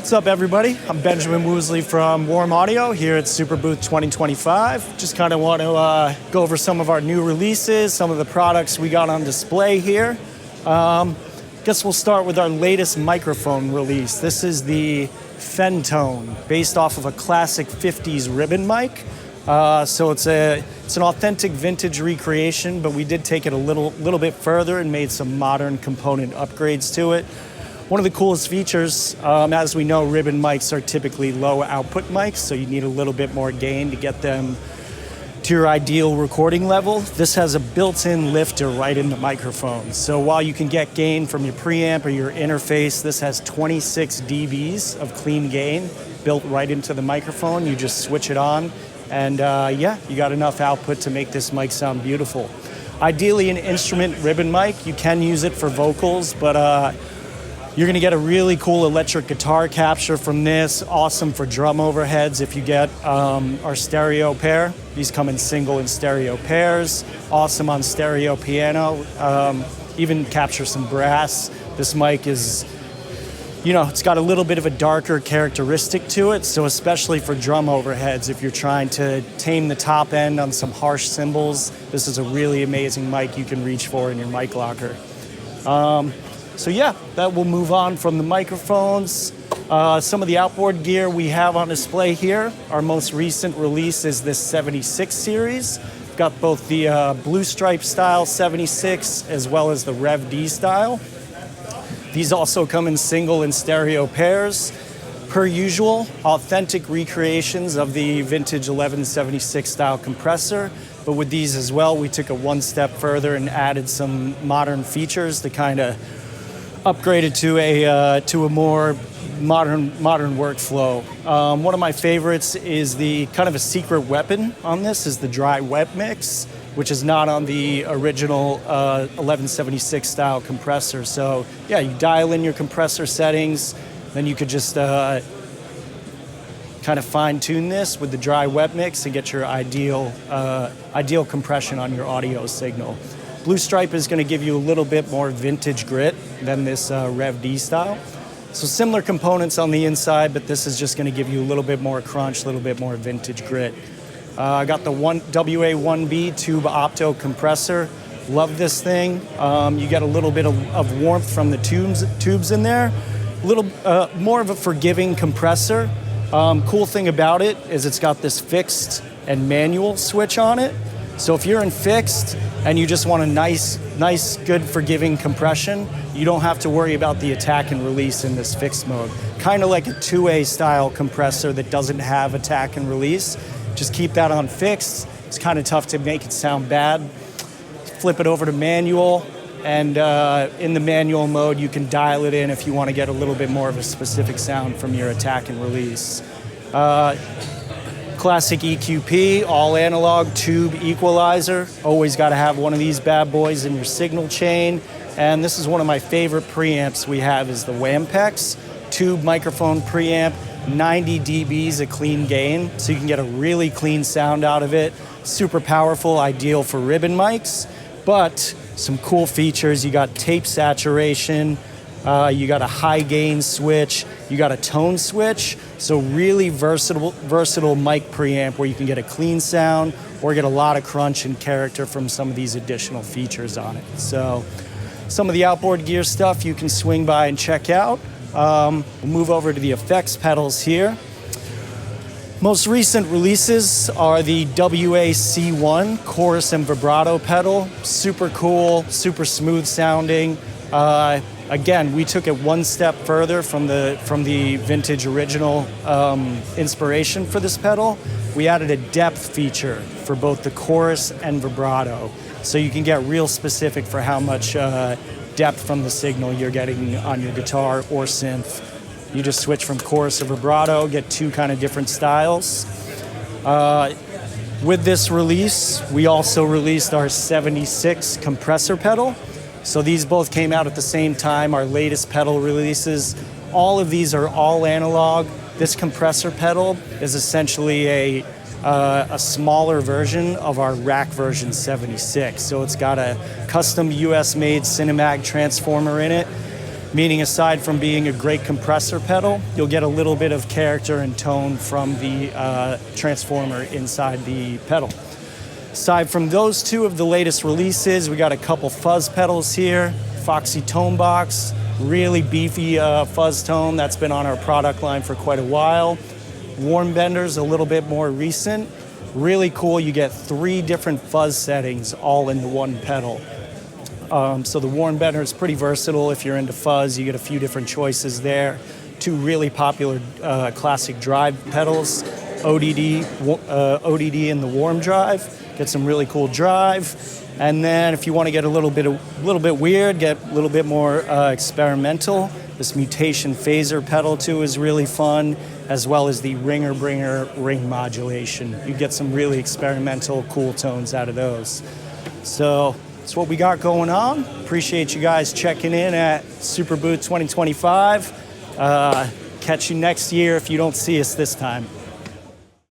What's up, everybody? I'm Benjamin Woosley from Warm Audio here at Superbooth 2025. Just kind of want to go over some of our new releases, some of the products we got on display here. Guess we'll start with our latest microphone release. This is the Fen Tone, based off of a classic 50s ribbon mic. So it's an authentic vintage recreation, but we did take it a little bit further and made some modern component upgrades to it. One of the coolest features, as we know, ribbon mics are typically low output mics, so you need a little bit more gain to get them to your ideal recording level. This has a built-in lifter right in the microphone. So while you can get gain from your preamp or your interface, this has 26 dBs of clean gain built right into the microphone. You just switch it on, and yeah, you got enough output to make this mic sound beautiful. Ideally, an instrument ribbon mic. You can use it for vocals, but you're gonna get a really cool electric guitar capture from this. Awesome for drum overheads if you get our stereo pair. These come in single and stereo pairs. Awesome on stereo piano. Even capture some brass. This mic is, you know, it's got a little bit of a darker characteristic to it, so especially for drum overheads, if you're trying to tame the top end on some harsh cymbals, this is a really amazing mic you can reach for in your mic locker. So yeah, that will move on from the microphones. Some of the outboard gear we have on display here. Our most recent release is this 76 series. We've got both the Blue Stripe style 76 as well as the Rev D style. These also come in single and stereo pairs. Per usual, authentic recreations of the vintage 1176 style compressor. But with these as well, we took it one step further and added some modern features to kind of upgrade it to a more modern workflow. One of my favorites is the kind of a secret weapon on this is the dry wet mix, which is not on the original 1176 style compressor. So yeah, you dial in your compressor settings, then you could just kind of fine tune this with the dry wet mix and get your ideal compression on your audio signal. Blue Stripe is going to give you a little bit more vintage grit than this Rev D style. So similar components on the inside, but this is just going to give you a little bit more crunch, a little bit more vintage grit. I got the WA-1 Tube Opto Compressor. Love this thing. You get a little bit of warmth from the tubes in there. A little more of a forgiving compressor. Cool thing about it is it's got this fixed and manual switch on it. So if you're in fixed and you just want a nice, good forgiving compression, you don't have to worry about the attack and release in this fixed mode. Kind of like a 2A style compressor that doesn't have attack and release. Just keep that on fixed. It's kind of tough to make it sound bad. Flip it over to manual, and in the manual mode, you can dial it in if you want to get a little bit more of a specific sound from your attack and release. Classic EQP, all analog tube equalizer. Always got to have one of these bad boys in your signal chain. And this is one of my favorite preamps we have is the WA-MPX tube microphone preamp, 90 dBs of clean gain. So you can get a really clean sound out of it. Super powerful, ideal for ribbon mics. But some cool features, you got tape saturation, you got a high gain switch, you got a tone switch, so really versatile mic preamp where you can get a clean sound or get a lot of crunch and character from some of these additional features on it. So some of the outboard gear stuff you can swing by and check out. We'll move over to the effects pedals here. Most recent releases are the WAC-1 Chorus and Vibrato pedal. Super cool, super smooth sounding. Again, we took it one step further from the vintage original inspiration for this pedal. We added a depth feature for both the chorus and vibrato. So you can get real specific for how much depth from the signal you're getting on your guitar or synth. You just switch from chorus to vibrato, get two kind of different styles. With this release, we also released our 76 compressor pedal. So these both came out at the same time, our latest pedal releases. All of these are all analog. This compressor pedal is essentially a smaller version of our rack version 76. So it's got a custom US-made Cinemag transformer in it. meaning aside from being a great compressor pedal, you'll get a little bit of character and tone from the transformer inside the pedal. Aside from those two of the latest releases, we got a couple fuzz pedals here. Foxy Tone Box, really beefy fuzz tone that's been on our product line for quite a while. Warm Bender's a little bit more recent. Really cool, you get 3 different fuzz settings all in the one pedal. So the Warm Bender is pretty versatile. If you're into fuzz, you get a few different choices there. 2 really popular classic drive pedals, ODD and the Warm Drive. Get some really cool drive. And then if you want to get a little bit weird, get a little bit more experimental, this Mutation Phaser pedal too is really fun, as well as the Ringer Bringer ring modulation. You get some really experimental, cool tones out of those. So that's what we got going on. Appreciate you guys checking in at Superbooth 2025. Catch you next year if you don't see us this time.